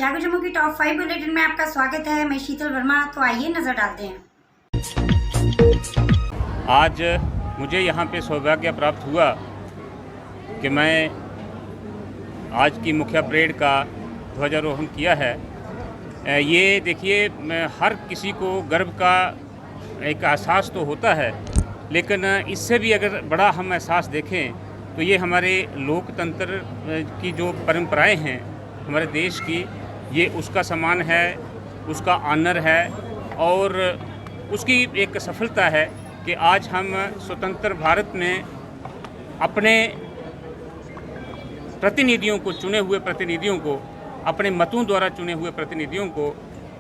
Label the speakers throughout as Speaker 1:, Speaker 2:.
Speaker 1: जागो जम्मू की top 5 bulletin में आपका स्वागत है। मैं शीतल वर्मा। तो आइए नजर डालते हैं।
Speaker 2: आज मुझे यहाँ पे सौभाग्य प्राप्त हुआ कि मैं आज की मुख्य परेड का ध्वजारोहण किया है। ये देखिए, हर किसी को गर्व का एक एहसास तो होता है, लेकिन इससे भी अगर बड़ा हम एहसास देखें तो ये हमारे लोकतंत्र की जो परंपराएं हैं हमारे देश की, ये उसका सम्मान है, उसका ऑनर है और उसकी एक सफलता है कि आज हम स्वतंत्र भारत में अपने प्रतिनिधियों को, चुने हुए प्रतिनिधियों को, अपने मतों द्वारा चुने हुए प्रतिनिधियों को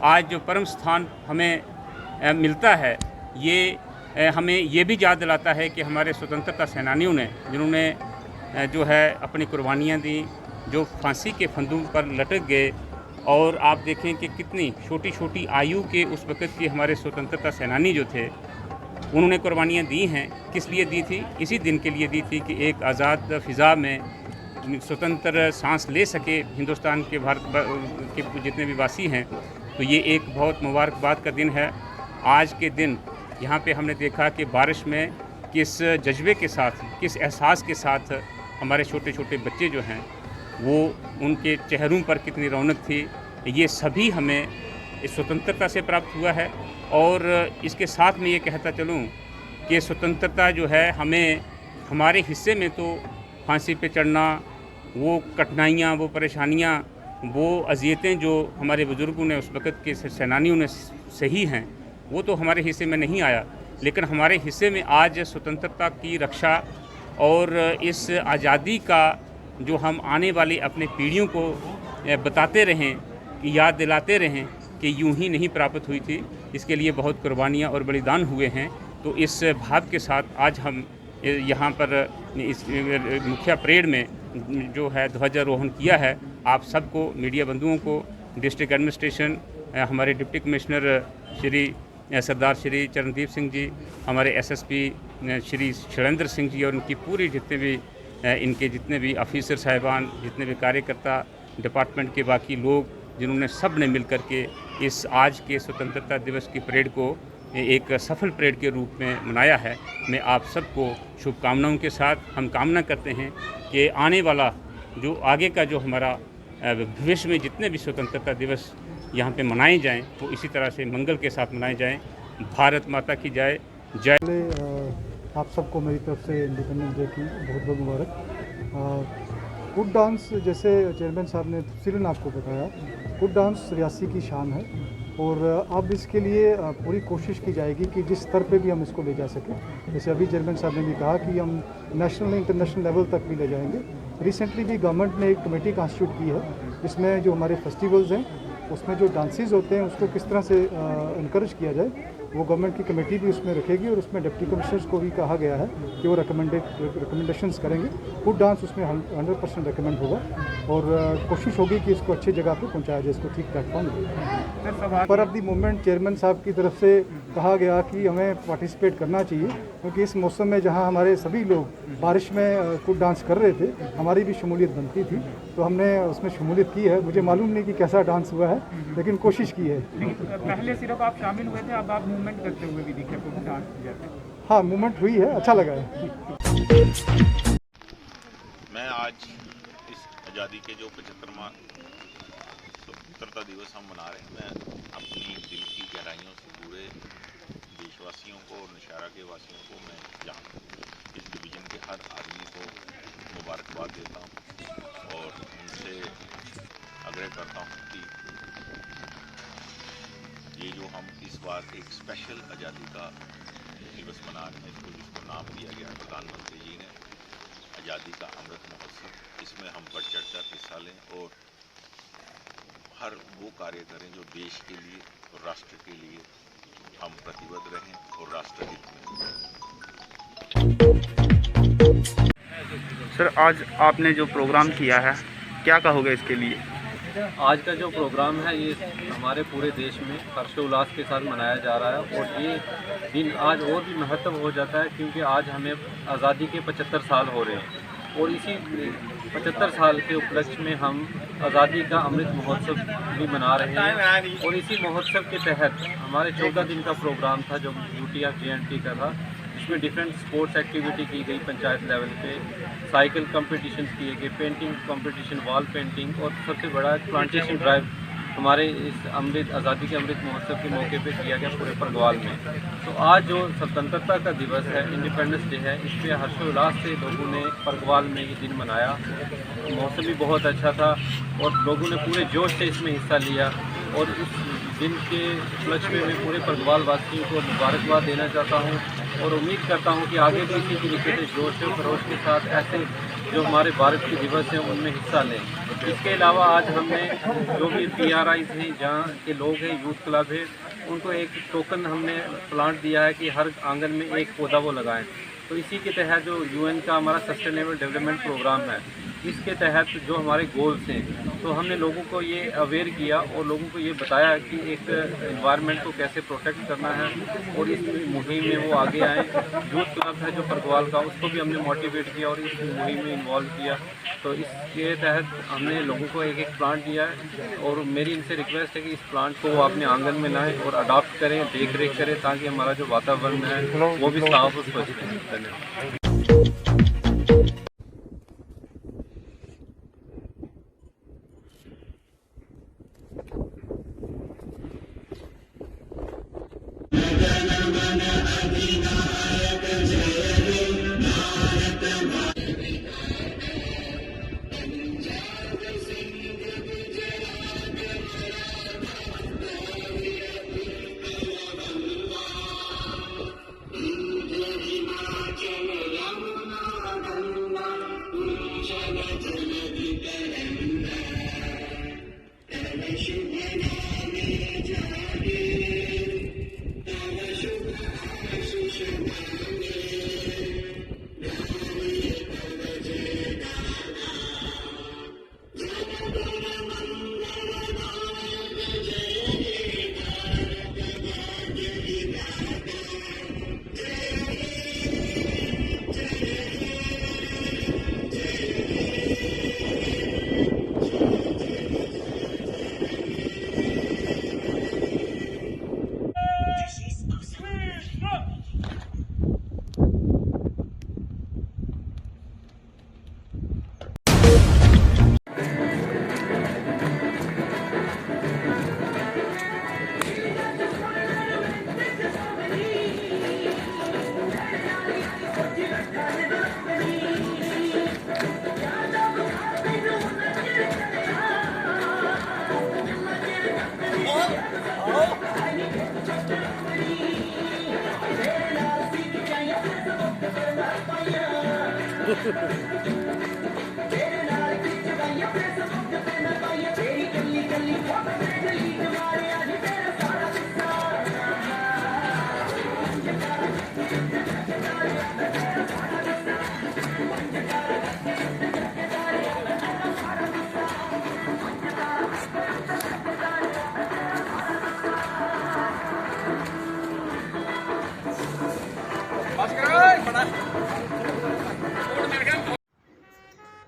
Speaker 2: आज जो परम स्थान हमें मिलता है, ये हमें ये भी याद दिलाता है कि हमारे स्वतंत्रता सेनानियों ने, जिन्होंने जो है अपनी कुर्बानियाँ दी, जो फांसी के फंदों पर लटक गए, और आप देखें कि कितनी छोटी छोटी आयु के उस वक़्त के हमारे स्वतंत्रता सेनानी जो थे, उन्होंने कुर्बानियाँ दी हैं। किस लिए दी थी? इसी दिन के लिए दी थी कि एक आज़ाद फ़िज़ा में स्वतंत्र सांस ले सके हिंदुस्तान के, भारत के जितने भी वासी हैं। तो ये एक बहुत मुबारकबाद का दिन है। आज के दिन यहाँ पे हमने देखा कि बारिश में किस जज्बे के साथ, किस एहसास के साथ हमारे छोटे छोटे बच्चे जो हैं, वो उनके चेहरों पर कितनी रौनक थी। ये सभी हमें इस स्वतंत्रता से प्राप्त हुआ है। और इसके साथ में ये कहता चलूँ कि स्वतंत्रता जो है, हमें हमारे हिस्से में तो फांसी पे चढ़ना, वो कठिनाइयाँ, वो परेशानियाँ, वो अज़ियतें जो हमारे बुज़ुर्गों ने, उस वक़्त के सेनानियों ने सही हैं, वो तो हमारे हिस्से में नहीं आया। लेकिन हमारे हिस्से में आज स्वतंत्रता की रक्षा और इस आज़ादी का जो हम आने वाली अपने पीढ़ियों को बताते रहें, कि याद दिलाते रहें कि यूं ही नहीं प्राप्त हुई थी, इसके लिए बहुत कुर्बानियाँ और बलिदान हुए हैं। तो इस भाव के साथ आज हम यहाँ पर इस मुख्य परेड में जो है ध्वजारोहण किया है। आप सबको, मीडिया बंधुओं को, डिस्ट्रिक्ट एडमिनिस्ट्रेशन, हमारे डिप्टी कमिश्नर श्री सरदार श्री चरणदीप सिंह जी, हमारे एसएसपी श्री शैलेंद्र सिंह जी और इनकी पूरी इनके जितने भी ऑफिसर साहिबान, जितने भी कार्यकर्ता, डिपार्टमेंट के बाकी लोग, जिन्होंने सब ने मिल कर के इस आज के स्वतंत्रता दिवस की परेड को एक सफल परेड के रूप में मनाया है। मैं आप सबको शुभकामनाओं के साथ हम कामना करते हैं कि आने वाला जो आगे का जो हमारा भविष्य में जितने भी स्वतंत्रता दिवस यहाँ पे मनाए जाएं, वो इसी तरह से मंगल के साथ मनाए जाएं। भारत माता की जय।
Speaker 3: आप सबको मेरी तरफ से इंडिपेंडेंस डे की बहुत बहुत मुबारक। कुड डांस, जैसे चेयरमैन साहब ने तफसीलन आपको बताया, कुड डांस रियासी की शान है और अब इसके लिए पूरी कोशिश की जाएगी कि जिस स्तर पे भी हम इसको ले जा सकें। जैसे अभी चेयरमैन साहब ने भी कहा कि हम नेशनल इंटरनेशनल लेवल तक भी ले जाएंगे। रिसेंटली भी गवर्नमेंट ने एक कमेटी कॉन्स्टिट्यूट की है, जिसमें जो हमारे फेस्टिवल्स हैं उसमें जो डांसेस होते हैं उसको किस तरह से इनकरेज किया जाए, वो गवर्नमेंट की कमेटी भी उसमें रखेगी और उसमें डिप्टी कमिश्नर्स को भी कहा गया है कि वो रिकमेंडेशंस करेंगे। कुड डांस उसमें 100% रिकमेंड होगा और कोशिश होगी कि इसको अच्छी जगह पे पहुंचाया जाए, इसको ठीक प्लेटफॉर्म दे। पर ऑफ द मूवमेंट चेयरमैन साहब की तरफ से कहा गया कि हमें पार्टिसिपेट करना चाहिए, क्योंकि इस मौसम में जहाँ हमारे सभी लोग बारिश में कुड डांस कर रहे थे, हमारी भी शमूलियत बनती थी, तो हमने उसमें शमूलियत की है। मुझे मालूम नहीं कि कैसा डांस हुआ है, लेकिन कोशिश की है।
Speaker 4: पहले सिर्फ आप शामिल हुए थे, अब आप मूवमेंट करते हुए भी दिखे, डांस किया।
Speaker 3: हाँ, मूवमेंट हुई है, अच्छा लगा है।
Speaker 5: मैं आज इस आज़ादी के जो 75वां स्वतंत्रता दिवस हम मना रहे हैं, मैं अपनी दिल की गहराइयों से पूरे देशवासियों को और नौशहरा के वासियों को, मैं यहाँ इस डिवीज़न के हर आदमी को मुबारकबाद देता हूँ और उनसे आग्रह करता हूँ कि ये जो हम इस बार एक स्पेशल आज़ादी का दिवस मना रहे हैं, जिसको नाम दिया गया प्रधानमंत्री जी ने, आज़ादी का अमृत महोत्सव, इसमें हम बढ़ चढ़ कर हिस्सा लें और हर वो कार्य करें जो देश के लिए और राष्ट्र के लिए हम प्रतिबद्ध रहें और राष्ट्रहित में।
Speaker 6: सर, आज आपने जो प्रोग्राम किया है, क्या कहोगे इसके लिए?
Speaker 7: आज का जो प्रोग्राम है ये हमारे पूरे देश में हर्षोल्लास के साथ मनाया जा रहा है और ये दिन आज और भी महत्व हो जाता है, क्योंकि आज हमें आज़ादी के 75 साल हो रहे हैं। और इसी 75 साल के उपलक्ष्य में हम आज़ादी का अमृत महोत्सव भी मना रहे हैं। और इसी महोत्सव के तहत हमारे 14 दिन का प्रोग्राम था जो UTF JNT का था, इसमें डिफरेंट स्पोर्ट्स एक्टिविटी की गई पंचायत लेवल पे, साइकिल कंपटीशन किए गए, पेंटिंग कंपटीशन, वॉल पेंटिंग, और सबसे बड़ा प्लांटेशन ड्राइव हमारे इस आज़ादी के अमृत महोत्सव के मौके पे किया गया पूरे परगवाल में। तो आज जो स्वतंत्रता का दिवस है, इंडिपेंडेंस डे है, इस पर हर्षोल्लास से लोगों ने परगवाल में ये दिन मनाया। मौसम भी बहुत अच्छा था और लोगों ने पूरे जोश से इसमें हिस्सा लिया। और इस दिन के उपलक्ष्य में मैं पूरे परगवाल वासियों को मुबारकबाद देना चाहता हूँ और उम्मीद करता हूँ कि आगे भी इसी तरीके से जोश और खरोश के साथ ऐसे जो हमारे भारत के दिवस हैं उनमें हिस्सा लें। इसके अलावा आज हमने जो भी PRIs हैं, जहाँ के लोग हैं, यूथ क्लब है, उनको एक टोकन हमने प्लांट दिया है कि हर आंगन में एक पौधा वो लगाएं। तो इसी के तहत जो UN का हमारा सस्टेनेबल डेवलपमेंट प्रोग्राम है, इसके तहत जो हमारे गोल्स हैं, तो हमने लोगों को ये अवेयर किया और लोगों को ये बताया कि एक एनवायरनमेंट को कैसे प्रोटेक्ट करना है। और इस मुहिम में वो आगे आए। यूथ क्लब है जो परगवाल का, उसको भी हमने मोटिवेट किया और इस मुहिम में इन्वॉल्व किया। तो इसके तहत हमने लोगों को एक प्लांट दिया है और मेरी इनसे रिक्वेस्ट है कि इस प्लांट को वो अपने आंगन में लाएँ और अडॉप्ट करें, देख रेख करें, ताकि हमारा जो वातावरण है वो भी साफ और स्वच्छ रहे। धन्यवाद।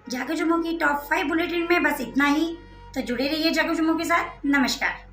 Speaker 1: जागो जम्मू की टॉप 5 बुलेटिन में बस इतना ही। तो जुड़े रहिए जागो जम्मू के साथ। नमस्कार।